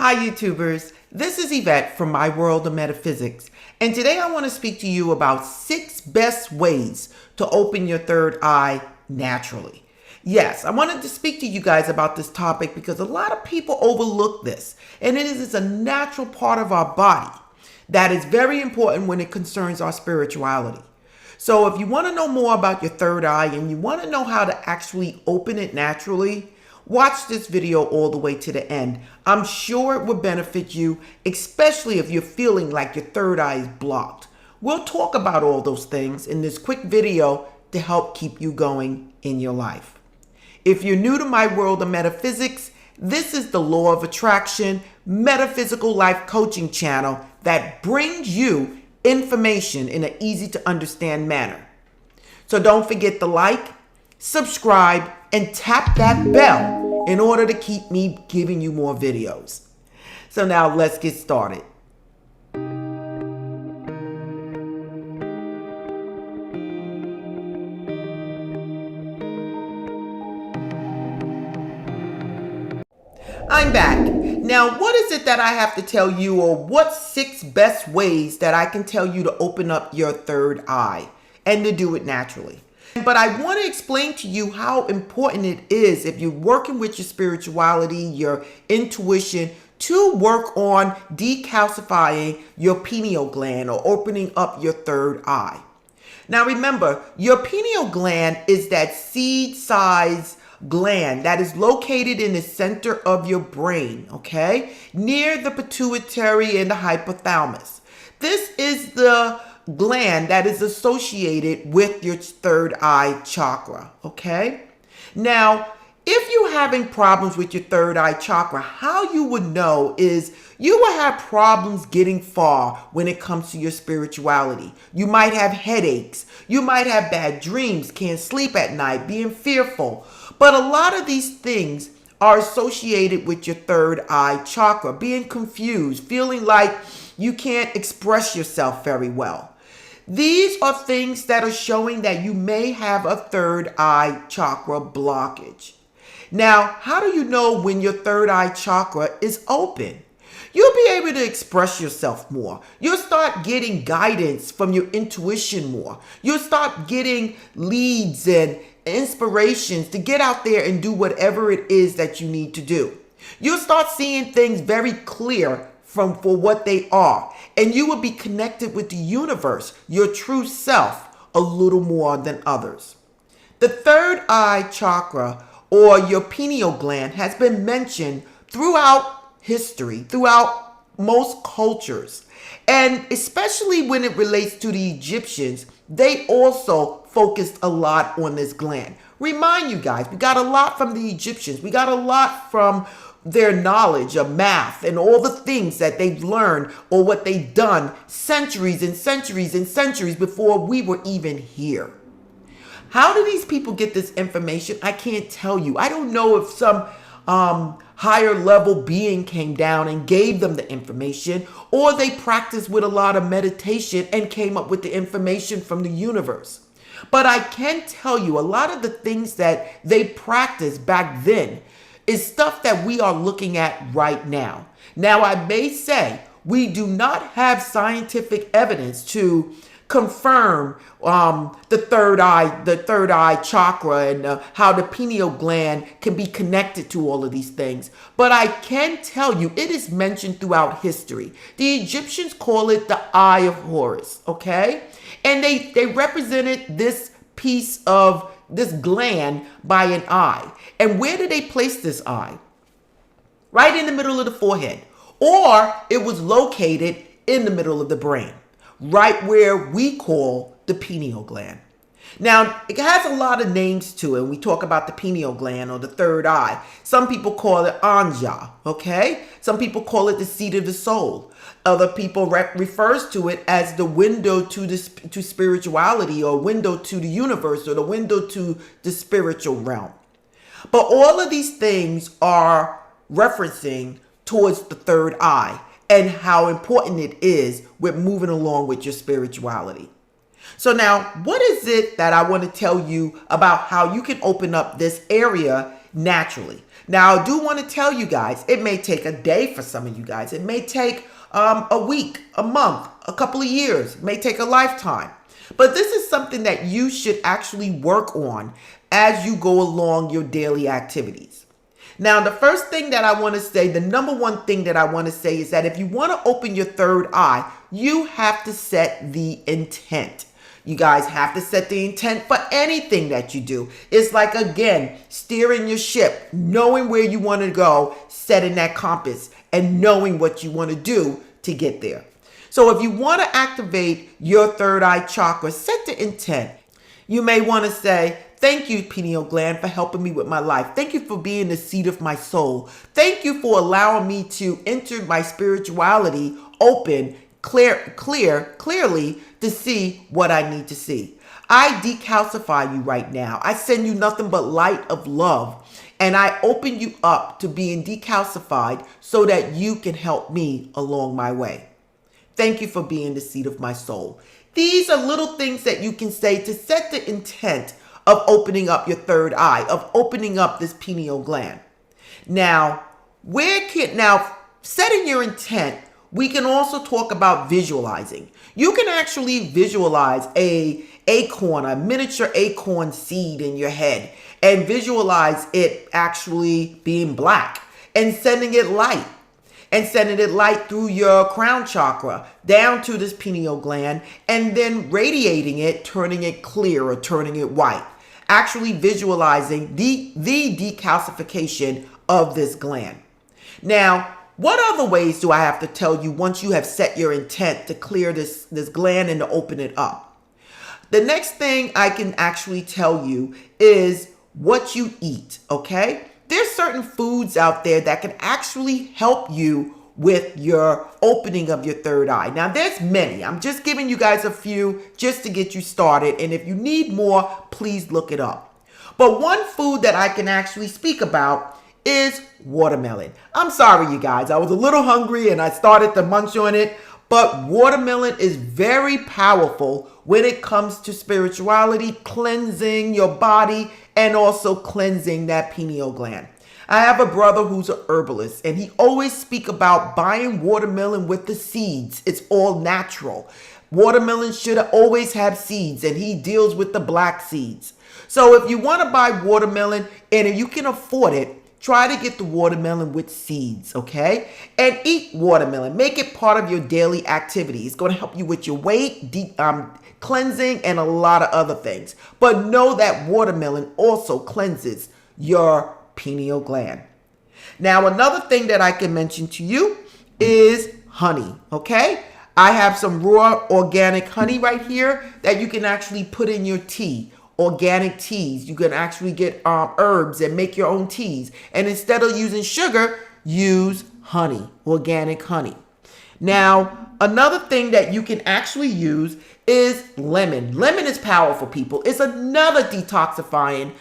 Hi YouTubers, this is Yvette from My World of Metaphysics, and today I want to speak to you about 6 best ways to open your third eye naturally. Yes, I wanted to speak to you guys about this topic because a lot of people overlook this, and it is a natural part of our body that is very important when it concerns our spirituality. So if you want to know more about your third eye and you want to know how to actually open it naturally, watch this video all the way to the end. I'm sure it will benefit you, especially if you're feeling like your third eye is blocked. We'll talk about all those things in this quick video to help keep you going in your life. If you're new to My World of Metaphysics, this is the Law of Attraction Metaphysical Life Coaching channel that brings you information in an easy to understand manner. So don't forget to like, subscribe, and tap that bell in order to keep me giving you more videos. So now let's get started. I'm back. Now, what is it that I have to tell you, or what 6 best ways that I can tell you to open up your third eye and to do it naturally? But I want to explain to you how important it is if you're working with your spirituality, your intuition, to work on decalcifying your pineal gland or opening up your third eye. Now remember, your pineal gland is that seed-sized gland that is located in the center of your brain, okay? Near the pituitary and the hypothalamus. This is the gland that is associated with your third eye chakra, okay? Now, if you're having problems with your third eye chakra, how you would know is you will have problems getting far when it comes to your spirituality. You might have headaches. You might have bad dreams, can't sleep at night, being fearful. But a lot of these things are associated with your third eye chakra, being confused, feeling like you can't express yourself very well. These are things that are showing that you may have a third eye chakra blockage. Now, how do you know when your third eye chakra is open? You'll be able to express yourself more. You'll start getting guidance from your intuition more. You'll start getting leads and inspirations to get out there and do whatever it is that you need to do. You'll start seeing things very clear for what they are. And you will be connected with the universe, your true self, a little more than others. The third eye chakra, or your pineal gland, has been mentioned throughout history, throughout most cultures. And especially when it relates to the Egyptians, they also focused a lot on this gland. Remind you guys, we got a lot from the Egyptians. We got a lot from their knowledge of math and all the things that they've learned or what they've done centuries and centuries and centuries before we were even here. How do these people get this information? I can't tell you. I don't know if some higher level being came down and gave them the information, or they practiced with a lot of meditation and came up with the information from the universe. But I can tell you a lot of the things that they practiced back then is stuff that we are looking at right now. Now, I may say we do not have scientific evidence to confirm the third eye chakra and how the pineal gland can be connected to all of these things. But I can tell you it is mentioned throughout history. The Egyptians call it the Eye of Horus, okay? And they represented this piece of this gland by an eye. And where did they place this eye? Right in the middle of the forehead. Or it was located in the middle of the brain, right where we call the pineal gland. Now, it has a lot of names to it. We talk about the pineal gland or the third eye. Some people call it Anja, okay? Some people call it the seat of the soul. Other people refers to it as the window to spirituality, or window to the universe, or the window to the spiritual realm. But all of these things are referencing towards the third eye and how important it is with moving along with your spirituality. So now, what is it that I want to tell you about how you can open up this area naturally. Now, I do want to tell you guys, it may take a day for some of you guys. It may take a week, a month, a couple of years. It may take a lifetime. But this is something that you should actually work on as you go along your daily activities. Now, the first thing that I want to say, the number one thing that I want to say is that if you want to open your third eye, you have to set the intent. You guys have to set the intent for anything that you do. It's like, again, steering your ship, knowing where you want to go, setting that compass, and knowing what you want to do to get there. So if you want to activate your third eye chakra, set the intent. You may want to say, thank you, pineal gland, for helping me with my life. Thank you for being the seat of my soul. Thank you for allowing me to enter my spirituality open, clearly to see what I need to see. I decalcify you right now. I send you nothing but light of love. And I open you up to being decalcified so that you can help me along my way. Thank you for being the seat of my soul. These are little things that you can say to set the intent of opening up your third eye, of opening up this pineal gland. Now, setting your intent, we can also talk about visualizing. You can actually visualize a miniature acorn seed in your head and visualize it actually being black and sending it light. And sending it light through your crown chakra down to this pineal gland and then radiating it, turning it clear or turning it white. Actually visualizing the decalcification of this gland. Now, what other ways do I have to tell you once you have set your intent to clear this gland and to open it up? The next thing I can actually tell you is what you eat, okay? There's certain foods out there that can actually help you with your opening of your third eye. Now, there's many. I'm just giving you guys a few just to get you started. And if you need more, please look it up. But one food that I can actually speak about is watermelon. I'm sorry, you guys. I was a little hungry and I started to munch on it. But watermelon is very powerful when it comes to spirituality, cleansing your body, and also cleansing that pineal gland. I have a brother who's an herbalist, and he always speak about buying watermelon with the seeds. It's all natural. Watermelon should always have seeds, and he deals with the black seeds. So if you want to buy watermelon, and if you can afford it, try to get the watermelon with seeds, okay? And eat watermelon. Make it part of your daily activity. It's going to help you with your weight, cleansing, and a lot of other things. But know that watermelon also cleanses your pineal gland. Now, another thing that I can mention to you is honey, okay? I have some raw organic honey right here that you can actually put in your tea. Organic teas. You can actually get herbs and make your own teas. And instead of using sugar, use honey, organic honey. Now, another thing that you can actually use is lemon. Lemon is powerful, people. It's another detoxifying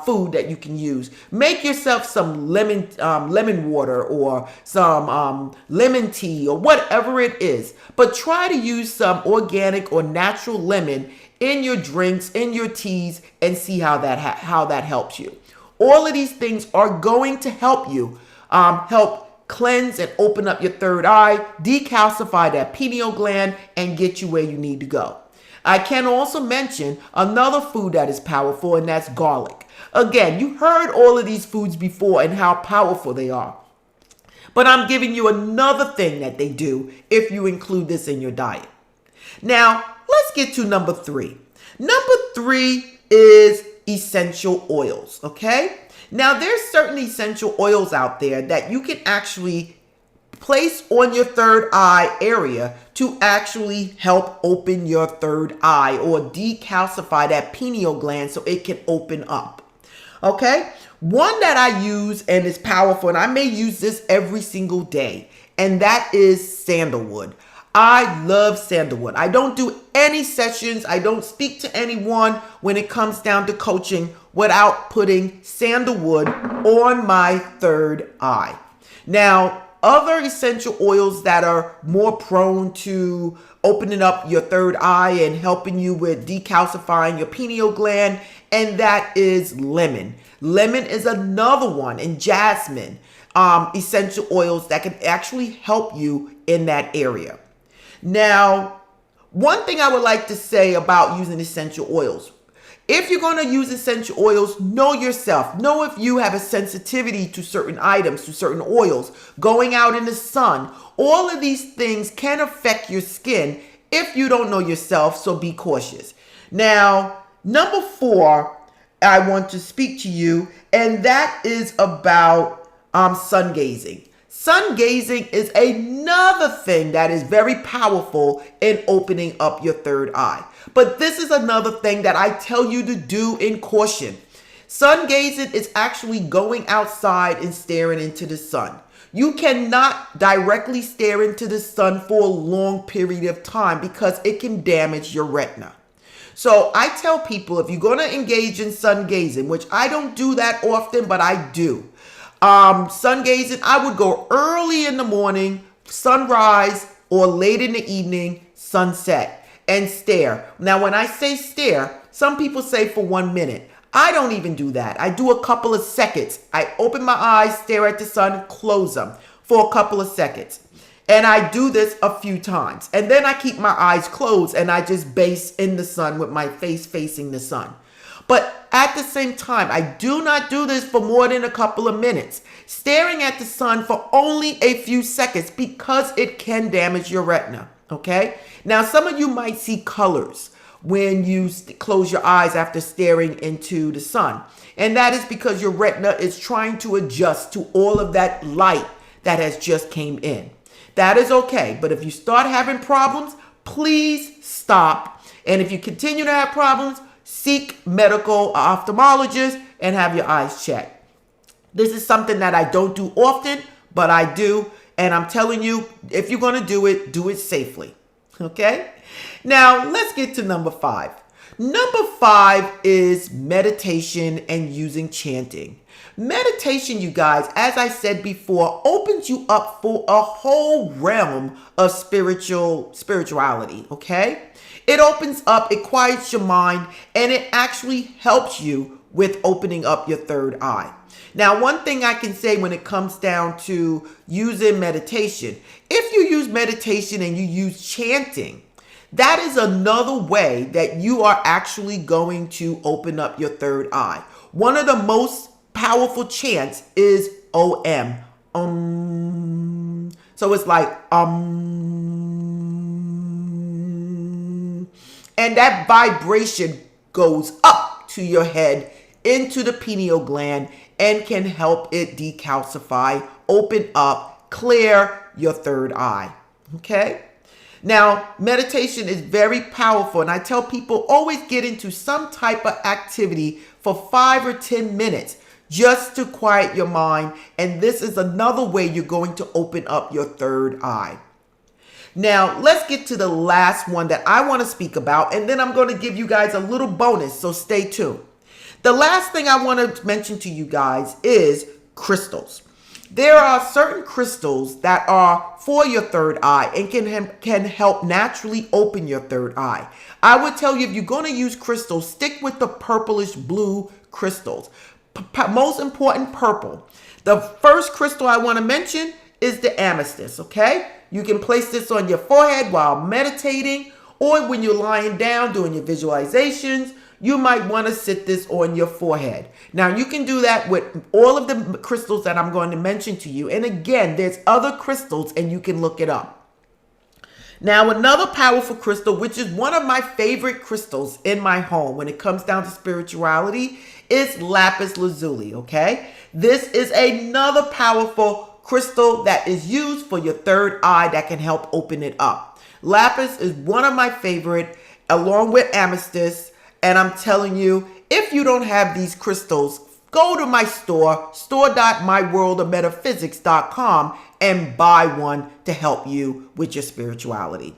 food that you can use. Make yourself some lemon water or some lemon tea or whatever it is. But try to use some organic or natural lemon in your drinks, in your teas, and see how that helps you. All of these things are going to help you help cleanse and open up your third eye, decalcify that pineal gland, and get you where you need to go. I can also mention another food that is powerful, and that's garlic. Again, you heard all of these foods before and how powerful they are. But I'm giving you another thing that they do if you include this in your diet. Now, let's get to number 3. Number 3 is essential oils, okay? Now, there's certain essential oils out there that you can actually place on your third eye area to actually help open your third eye or decalcify that pineal gland so it can open up, okay? One that I use and is powerful, and I may use this every single day, and that is sandalwood. I love sandalwood. I don't do any sessions. I don't speak to anyone when it comes down to coaching without putting sandalwood on my third eye. Now, other essential oils that are more prone to opening up your third eye and helping you with decalcifying your pineal gland and that is lemon. Lemon is another one, and jasmine, essential oils that can actually help you in that area. Now, one thing I would like to say about using essential oils. If you're going to use essential oils, know yourself. Know if you have a sensitivity to certain items, to certain oils, going out in the sun. All of these things can affect your skin if you don't know yourself, so be cautious. Now, number 4, I want to speak to you, and that is about sun gazing. Sun gazing is another thing that is very powerful in opening up your third eye. But this is another thing that I tell you to do in caution. Sun gazing is actually going outside and staring into the sun. You cannot directly stare into the sun for a long period of time because it can damage your retina. So I tell people, if you're going to engage in sun gazing, which I don't do that often, but I do. Sun gazing, I would go early in the morning, sunrise, or late in the evening, sunset, and stare. Now, when I say stare, some people say for 1 minute. I don't even do that. I do a couple of seconds. I open my eyes, stare at the sun, close them for a couple of seconds. And I do this a few times. And then I keep my eyes closed and I just base in the sun with my face facing the sun. But at the same time, I do not do this for more than a couple of minutes. Staring at the sun for only a few seconds because it can damage your retina, okay? Now, some of you might see colors when you close your eyes after staring into the sun. And that is because your retina is trying to adjust to all of that light that has just came in. That is okay. But if you start having problems, please stop. And if you continue to have problems, seek medical ophthalmologist and have your eyes checked. This is something that I don't do often, but I do. And I'm telling you, if you're going to do it safely. Okay? Now, let's get to number 5. Number 5 is meditation and using chanting. Meditation, you guys, as I said before, opens you up for a whole realm of spirituality, okay? It opens up, it quiets your mind, and it actually helps you with opening up your third eye. Now, one thing I can say when it comes down to using meditation, if you use meditation and you use chanting, that is another way that you are actually going to open up your third eye. One of the most powerful chants is OM. So it's like and that vibration goes up to your head into the pineal gland and can help it decalcify, open up, clear your third eye. Okay? Now, meditation is very powerful, and I tell people always get into some type of activity for 5 or 10 minutes just to quiet your mind, and this is another way you're going to open up your third eye. Now, let's get to the last one that I want to speak about, and then I'm going to give you guys a little bonus, so stay tuned. The last thing I want to mention to you guys is crystals. There are certain crystals that are for your third eye and can help naturally open your third eye. I would tell you, if you're going to use crystals, stick with the purplish blue crystals. Most important, purple. The first crystal I want to mention is the amethyst, okay? You can place this on your forehead while meditating, or when you're lying down doing your visualizations. You might want to sit this on your forehead. Now, you can do that with all of the crystals that I'm going to mention to you. And again, there's other crystals and you can look it up. Now, another powerful crystal, which is one of my favorite crystals in my home when it comes down to spirituality, is Lapis Lazuli, okay? This is another powerful crystal that is used for your third eye that can help open it up. Lapis is one of my favorite, along with amethyst. And I'm telling you, if you don't have these crystals, go to my store.myworldofmetaphysics.com, and buy one to help you with your spirituality.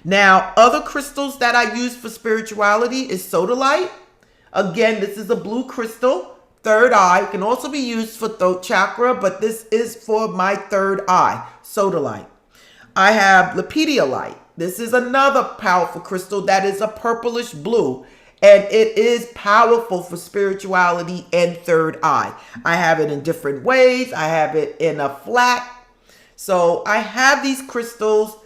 Now, other crystals that I use for spirituality is Sodalite. Again, this is a blue crystal, third eye. It can also be used for throat chakra, but this is for my third eye, Sodalite. I have Lepidolite. This is another powerful crystal that is a purplish blue. And it is powerful for spirituality and third eye. I have it in different ways. I have it in a flat. So I have these crystals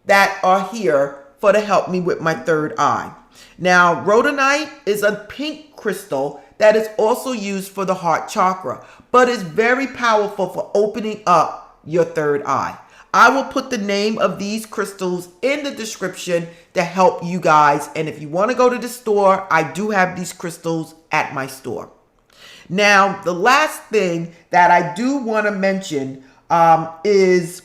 that are here to help me with my third eye. Now, Rhodonite is a pink crystal that is also used for the heart chakra, but is very powerful for opening up your third eye. I will put the name of these crystals in the description to help you guys. And if you want to go to the store, I do have these crystals at my store. Now, the last thing that I do want to mention is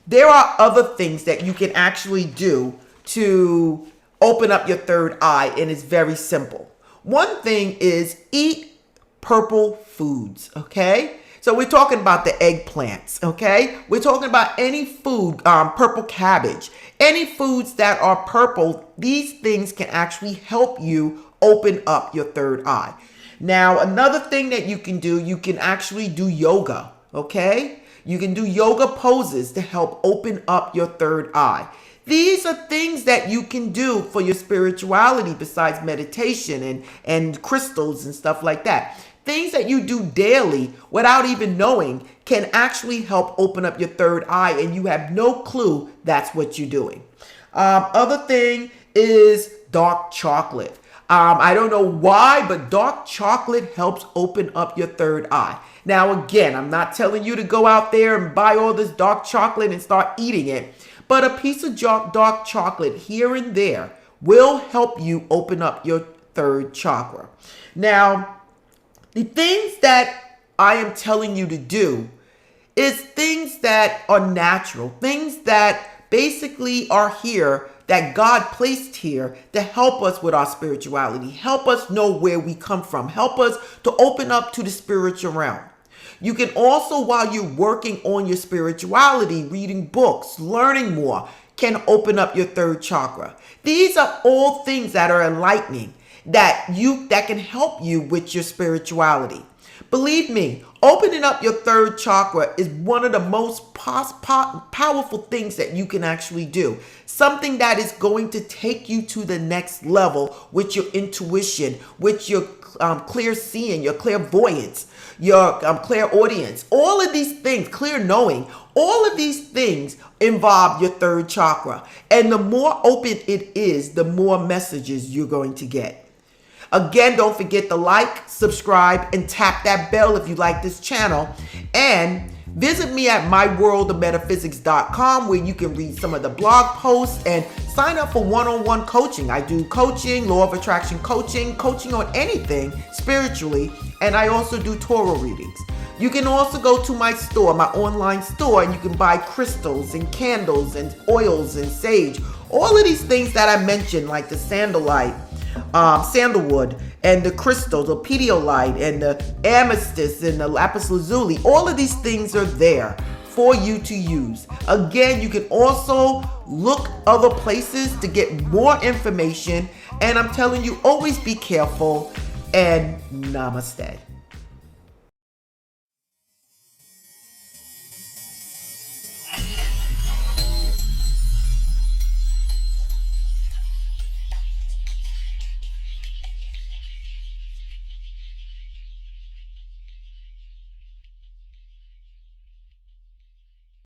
there are other things that you can actually do to open up your third eye, and it's very simple. One thing is eat purple foods, okay? So we're talking about the eggplants, okay? We're talking about any food, purple cabbage, any foods that are purple. These things can actually help you open up your third eye. Now, another thing that you can do, you can actually do yoga, okay? You can do yoga poses to help open up your third eye. These are things that you can do for your spirituality besides meditation and crystals and stuff like that. Things that you do daily without even knowing can actually help open up your third eye, and you have no clue that's what you're doing. Other thing is dark chocolate. I don't know why, but dark chocolate helps open up your third eye. Now, again, I'm not telling you to go out there and buy all this dark chocolate and start eating it, but a piece of dark chocolate here and there will help you open up your third chakra. Now, the things that I am telling you to do is things that are natural, things that basically are here, that God placed here to help us with our spirituality, help us know where we come from, help us to open up to the spiritual realm. You can also, while you're working on your spirituality, reading books, learning more, can open up your third chakra. These are all things that are enlightening, that can help you with your spirituality. Believe me, opening up your third chakra is one of the most powerful things that you can actually do. Something that is going to take you to the next level with your intuition, with your clear seeing, your clairvoyance, your clairaudience. All of these things, clear knowing, all of these things involve your third chakra. And the more open it is, the more messages you're going to get. Again, don't forget to like, subscribe, and tap that bell if you like this channel. And visit me at myworldofmetaphysics.com, where you can read some of the blog posts and sign up for one-on-one coaching. I do coaching, law of attraction coaching on anything spiritually, and I also do tarot readings. You can also go to my store, my online store, and you can buy crystals and candles and oils and sage. All of these things that I mentioned, like the Sandalite, Sandalwood, and the crystals, the Lepidolite, and the Amethyst, and the Lapis Lazuli. All of these things are there for you to use. Again, you can also look other places to get more information. And I'm telling you, always be careful, and namaste.